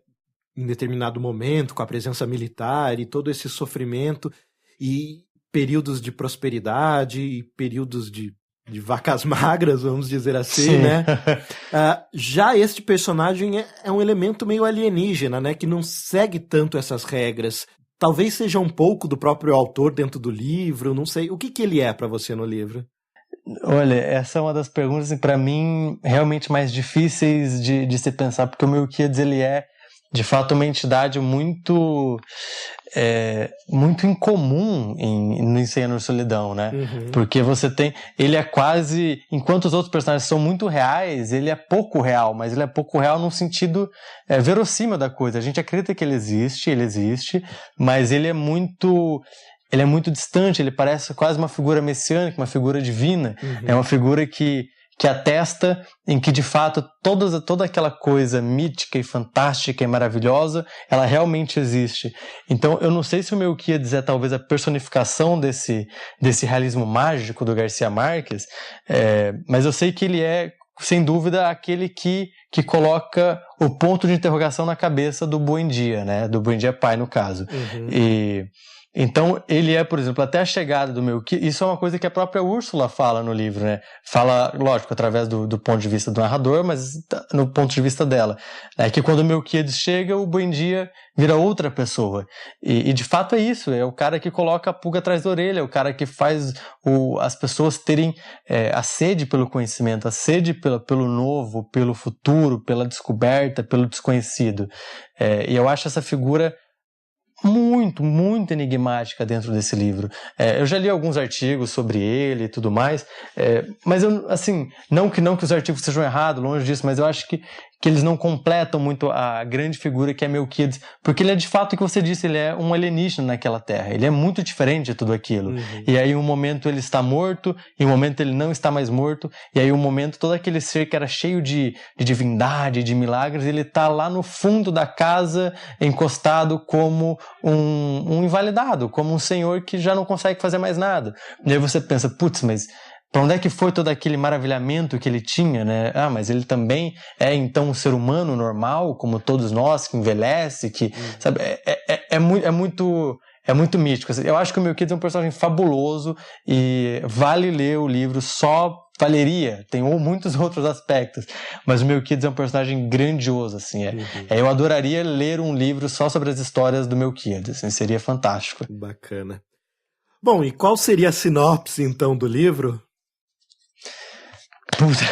em determinado momento, com a presença militar e todo esse sofrimento, e períodos de prosperidade e períodos de vacas magras, vamos dizer assim, sim, né? Já este personagem é um elemento meio alienígena, né? Que não segue tanto essas regras. Talvez seja um pouco do próprio autor dentro do livro, não sei. O que ele é para você no livro?
Olha, essa é uma das perguntas, para mim, realmente mais difíceis de se pensar, porque o Melquiades, ele é, de fato, uma entidade muito incomum no 100 Anos de Solidão, né? Porque ele é quase, enquanto os outros personagens são muito reais, ele é pouco real, mas ele é pouco real num sentido verossímil da coisa. A gente acredita que ele existe, mas ele é muito distante, ele parece quase uma figura messiânica, uma figura divina. É uma figura que atesta em que, de fato, toda aquela coisa mítica e fantástica e maravilhosa, ela realmente existe. Então, eu não sei se o Melquiades é talvez a personificação desse realismo mágico do Garcia Marques, mas eu sei que ele é, sem dúvida, aquele que coloca o ponto de interrogação na cabeça do Buendia, né? Do Buendia pai, no caso. Então, ele é, por exemplo, até a chegada do Melquiades, isso é uma coisa que a própria Úrsula fala no livro, né? Fala, lógico, através do ponto de vista do narrador, mas no ponto de vista dela. É que quando o Melquiades chega, o Buendia vira outra pessoa. E de fato é isso, é o cara que coloca a pulga atrás da orelha, é o cara que faz as pessoas terem a sede pelo conhecimento, a sede pelo novo, pelo futuro, pela descoberta, pelo desconhecido. E eu acho essa figura muito, muito enigmática dentro desse livro. Eu já li alguns artigos sobre ele e tudo mais, mas eu, assim, não que os artigos sejam errados, longe disso, mas eu acho que que eles não completam muito a grande figura que é Melquíades, porque ele é de fato o que você disse, ele é um alienígena naquela terra, ele é muito diferente de tudo aquilo. E aí um momento ele está morto, e um momento ele não está mais morto, e aí um momento todo aquele ser que era cheio de divindade, de milagres, ele está lá no fundo da casa, encostado como um invalidado, como um senhor que já não consegue fazer mais nada. E aí você pensa, putz, mas para onde é que foi todo aquele maravilhamento que ele tinha, né? Ah, mas ele também é então um ser humano normal, como todos nós, que envelhece, que, sabe, é muito mítico. Eu acho que o Melquíades é um personagem fabuloso e vale ler o livro, só valeria, tem muitos outros aspectos, mas o Melquíades é um personagem grandioso, assim, eu adoraria ler um livro só sobre as histórias do Melquíades, assim, seria fantástico.
Bacana. Bom, e qual seria a sinopse, então, do livro?
Puta.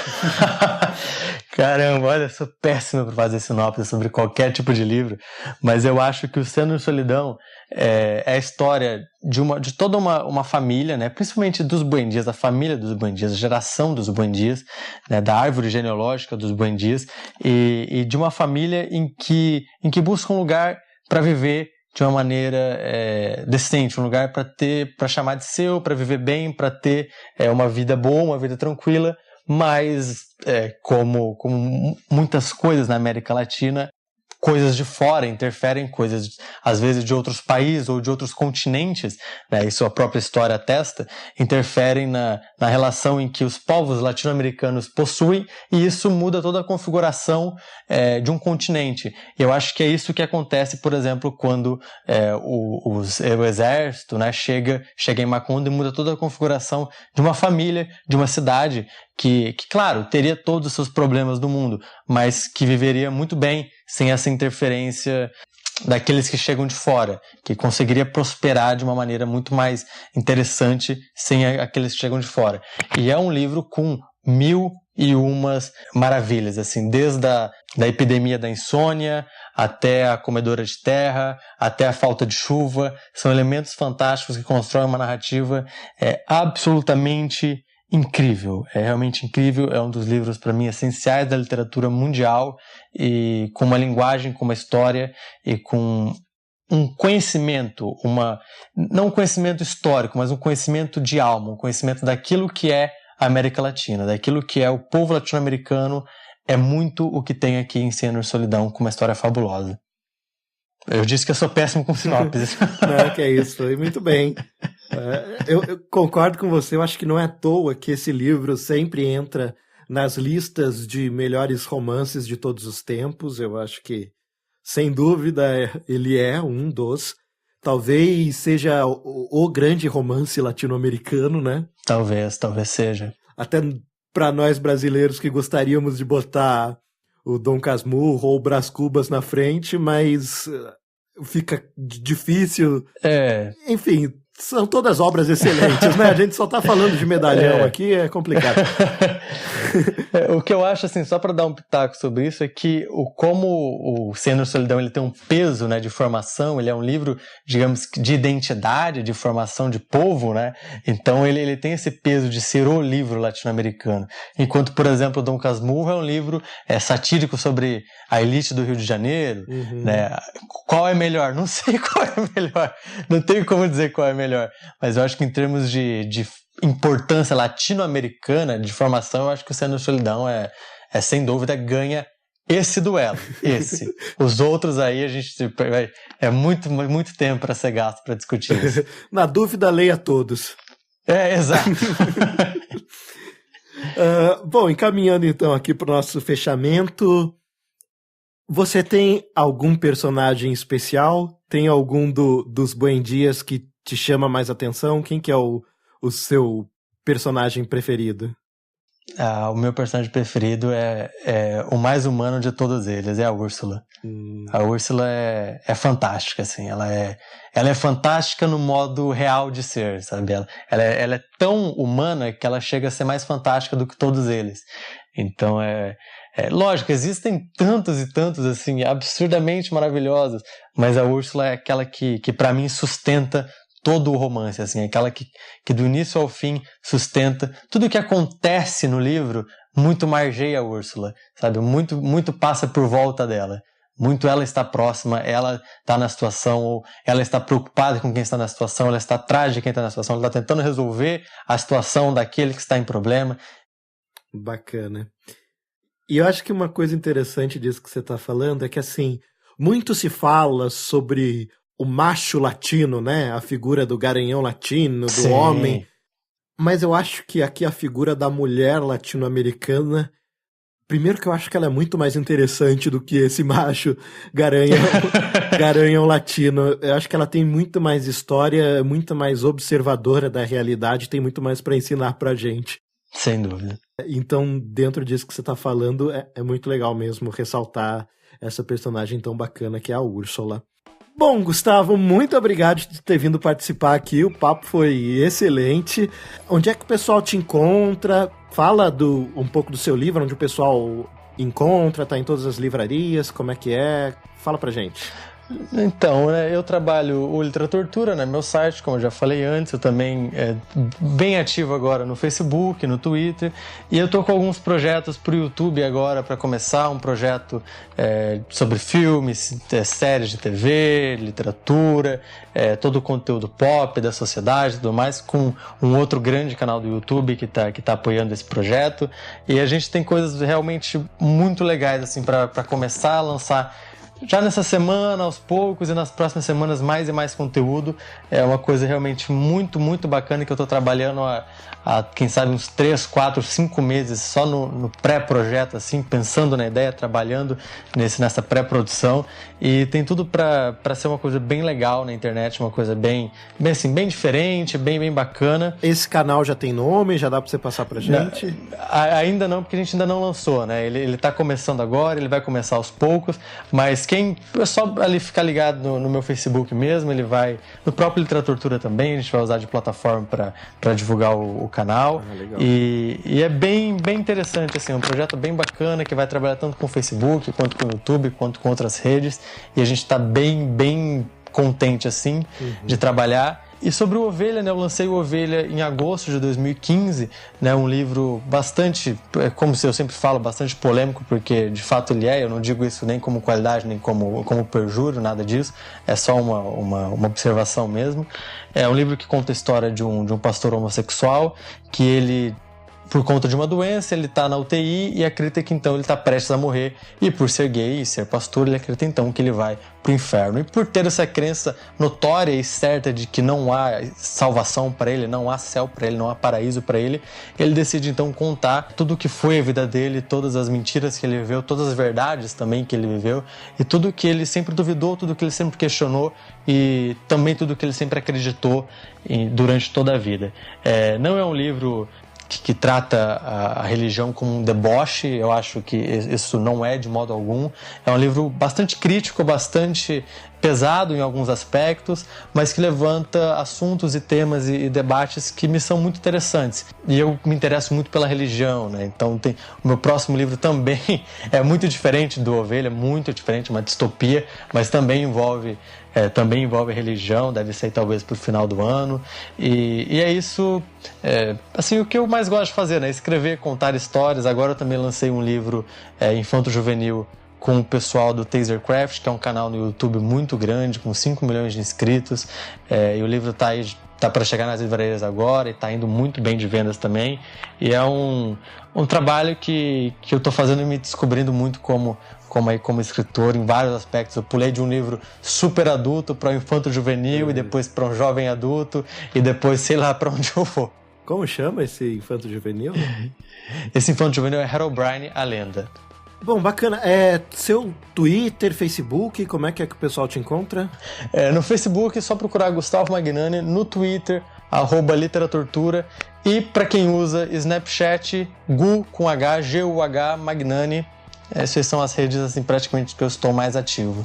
Caramba, olha, eu sou péssimo para fazer sinopse sobre qualquer tipo de livro, mas eu acho que O Oceano e Solidão é a história de toda uma família, né, principalmente dos Buendias, a família dos Buendias, a geração dos Buendias, né, da árvore genealógica dos Buendias, e de uma família em que busca um lugar para viver de uma maneira decente, um lugar para chamar de seu, para viver bem, para ter uma vida boa, uma vida tranquila, mas como muitas coisas na América Latina, coisas de fora interferem, coisas às vezes de outros países ou de outros continentes, né, isso a própria história atesta, interferem na relação em que os povos latino-americanos possuem, e isso muda toda a configuração de um continente. E eu acho que é isso que acontece, por exemplo, quando o exército, né, chega em Macondo e muda toda a configuração de uma família, de uma cidade que, claro, teria todos os seus problemas do mundo, mas que viveria muito bem sem essa interferência daqueles que chegam de fora, que conseguiria prosperar de uma maneira muito mais interessante sem aqueles que chegam de fora. E é um livro com 1001 maravilhas, assim, desde da epidemia da insônia até a comedora de terra, até a falta de chuva. São elementos fantásticos que constroem uma narrativa absolutamente incrível, é realmente incrível, é um dos livros para mim essenciais da literatura mundial, e com uma linguagem, com uma história e com um conhecimento, não um conhecimento histórico, mas um conhecimento de alma, um conhecimento daquilo que é a América Latina, daquilo que é o povo latino-americano, é muito o que tem aqui em Oceano e Solidão, com uma história fabulosa. Eu disse que eu sou péssimo com sinopse.
Não, que é isso, foi muito bem. Eu concordo com você, eu acho que não é à toa que esse livro sempre entra nas listas de melhores romances de todos os tempos. Eu acho que, sem dúvida, ele é um dos. Talvez seja o grande romance latino-americano, né?
Talvez seja.
Até para nós brasileiros que gostaríamos de botar o Dom Casmurro ou o Brás Cubas na frente, mas fica difícil. Enfim, são todas obras excelentes, né? A gente só tá falando de medalhão aqui, é complicado.
O que eu acho, assim, só para dar um pitaco sobre isso, é que como o Oceano e Solidão ele tem um peso, né, de formação, ele é um livro, digamos, de identidade, de formação de povo, né? Então ele tem esse peso de ser o livro latino-americano. Enquanto, por exemplo, o Dom Casmurro é um livro satírico sobre a elite do Rio de Janeiro, né? Qual é melhor? Não sei qual é melhor. Não tenho como dizer qual é melhor. Mas eu acho que em termos de importância latino-americana de formação, eu acho que o Oceano e Solidão sem dúvida ganha esse duelo, esse. Os outros aí a gente muito, muito tempo para ser gasto para discutir isso.
Na dúvida, leia todos.
Exato.
Bom, encaminhando então aqui para o nosso fechamento, você tem algum personagem especial? Tem algum dos Buendias que te chama mais atenção? Quem que é o seu personagem preferido?
O meu personagem preferido é o mais humano de todos eles, é a Úrsula. A Úrsula é fantástica, assim, ela é fantástica no modo real de ser, sabe? Ela é tão humana que ela chega a ser mais fantástica do que todos eles. Então lógico, existem tantos e tantos, assim, absurdamente maravilhosos, mas a Úrsula é aquela que para mim sustenta todo o romance, assim, aquela que do início ao fim sustenta. Tudo que acontece no livro muito margeia a Úrsula, sabe? Muito passa por volta dela. Muito ela está próxima, ela está na situação, ou ela está preocupada com quem está na situação, ela está atrás de quem está na situação, ela está tentando resolver a situação daquele que está em problema.
Bacana. E eu acho que uma coisa interessante disso que você está falando é que, assim, muito se fala sobre o macho latino, né? A figura do garanhão latino, do
Sim.
homem. Mas eu acho que aqui a figura da mulher latino-americana, primeiro que eu acho que ela é muito mais interessante do que esse macho garanhão latino. Eu acho que ela tem muito mais história, muito mais observadora da realidade, tem muito mais para ensinar pra gente.
Sem dúvida.
Então, dentro disso que você tá falando, é muito legal mesmo ressaltar essa personagem tão bacana que é a Úrsula. Bom, Gustavo, muito obrigado por ter vindo participar aqui, o papo foi excelente. Onde é que o pessoal te encontra? Fala um pouco do seu livro, onde o pessoal encontra, tá em todas as livrarias, como é que é? Fala pra gente.
Então, né, eu trabalho o Literaturtura, né, meu site, como eu já falei antes, eu também bem ativo agora no Facebook, no Twitter, e eu tô com alguns projetos pro YouTube agora para começar, um projeto sobre filmes, séries de TV, literatura, todo o conteúdo pop da sociedade e tudo mais, com um outro grande canal do YouTube que tá apoiando esse projeto, e a gente tem coisas realmente muito legais assim para começar a lançar já nessa semana, aos poucos, e nas próximas semanas mais e mais conteúdo. É uma coisa realmente muito, muito bacana que eu estou trabalhando há, quem sabe, uns 3, 4, 5 meses só no pré-projeto, assim, pensando na ideia, trabalhando nessa pré-produção. E tem tudo para ser uma coisa bem legal na internet, uma coisa bem diferente, bem bacana.
Esse canal já tem nome? Já dá para você passar pra gente?
Ainda não, porque a gente ainda não lançou, né? Ele tá começando agora, ele vai começar aos poucos, mas é só ali ficar ligado no meu Facebook mesmo, ele vai no próprio Literaturtura também, a gente vai usar de plataforma para divulgar o canal.
Legal.
E é bem interessante, assim, um projeto bem bacana que vai trabalhar tanto com o Facebook, quanto com o YouTube, quanto com outras redes, e a gente está bem contente, assim, de trabalhar. E sobre o Ovelha, né, eu lancei o Ovelha em agosto de 2015, né, um livro bastante, como eu sempre falo, bastante polêmico, porque de fato ele eu não digo isso nem como qualidade, nem como perjúrio, nada disso, é só uma observação mesmo. É um livro que conta a história de um pastor homossexual, que ele, por conta de uma doença, ele está na UTI e acredita que então ele está prestes a morrer, e por ser gay e ser pastor, ele acredita então que ele vai para o inferno. E por ter essa crença notória e certa de que não há salvação para ele, não há céu para ele, não há paraíso para ele, ele decide então contar tudo o que foi a vida dele, todas as mentiras que ele viveu, todas as verdades também que ele viveu, e tudo que ele sempre duvidou, tudo que ele sempre questionou, e também tudo que ele sempre acreditou durante toda a vida. Não é um livro que trata a religião como um deboche, eu acho que isso não é de modo algum. É um livro bastante crítico, bastante pesado em alguns aspectos, mas que levanta assuntos e temas e debates que me são muito interessantes. E eu me interesso muito pela religião, né? Então o meu próximo livro também é muito diferente do Ovelha, muito diferente, uma distopia, mas também envolve religião, deve ser talvez pro final do ano, e é isso, assim, o que eu mais gosto de fazer, né? Escrever, contar histórias. Agora eu também lancei um livro infanto-juvenil com o pessoal do Tasercraft, que é um canal no YouTube muito grande, com 5 milhões de inscritos, e o livro tá para chegar nas livrarias agora e tá indo muito bem de vendas também, e é um trabalho que eu tô fazendo e me descobrindo muito como escritor em vários aspectos. Eu pulei de um livro super adulto para um infanto-juvenil, e depois para um jovem adulto, e depois sei lá para onde eu vou.
Como chama esse infanto-juvenil?
Esse infanto-juvenil é Herobrine, a Lenda.
Bom, bacana. Seu Twitter, Facebook, como é que o pessoal te encontra?
No Facebook é só procurar Gustavo Magnani, no Twitter, @literaturtura, e para quem usa Snapchat, Gu com H, G-U-H, Magnani. Essas são as redes, assim, praticamente que eu estou mais ativo.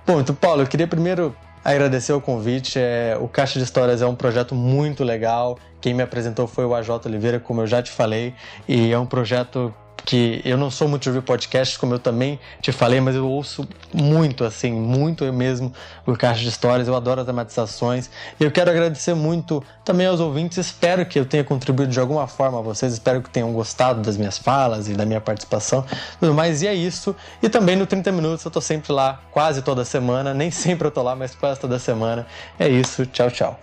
Bom, então, Paulo, eu queria primeiro agradecer o convite. O Caixa de Histórias é um projeto muito legal. Quem me apresentou foi o AJ Oliveira, como eu já te falei, e é um projeto que eu não sou muito de ouvir podcast, como eu também te falei, mas eu ouço muito, assim, muito mesmo o Caixa de Histórias, eu adoro as dramatizações, e eu quero agradecer muito também aos ouvintes, espero que eu tenha contribuído de alguma forma a vocês, espero que tenham gostado das minhas falas e da minha participação, tudo mais, e é isso, e também no 30 Minutos eu tô sempre lá, quase toda semana, nem sempre eu tô lá, mas quase toda semana, é isso, tchau, tchau.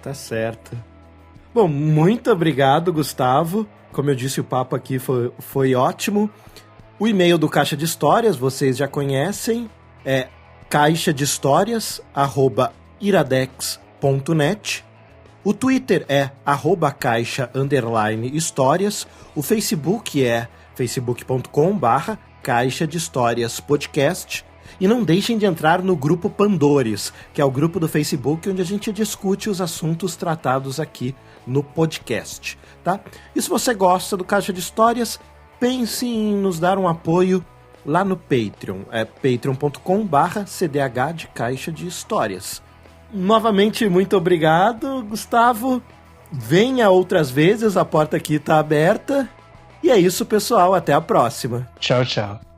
Tá certo. Bom, muito obrigado, Gustavo. Como eu disse, o papo aqui foi ótimo. O e-mail do Caixa de Histórias, vocês já conhecem, é caixadehistórias@iradex.net. O Twitter é @caixa_histórias. O Facebook é facebook.com/Caixa de Histórias Podcast. E não deixem de entrar no grupo Pandores, que é o grupo do Facebook onde a gente discute os assuntos tratados aqui no podcast, tá? E se você gosta do Caixa de Histórias, pense em nos dar um apoio lá no Patreon. É patreon.com/CDH de Caixa de Histórias. Novamente, muito obrigado, Gustavo. Venha outras vezes, a porta aqui tá aberta. E é isso, pessoal. Até a próxima.
Tchau, tchau.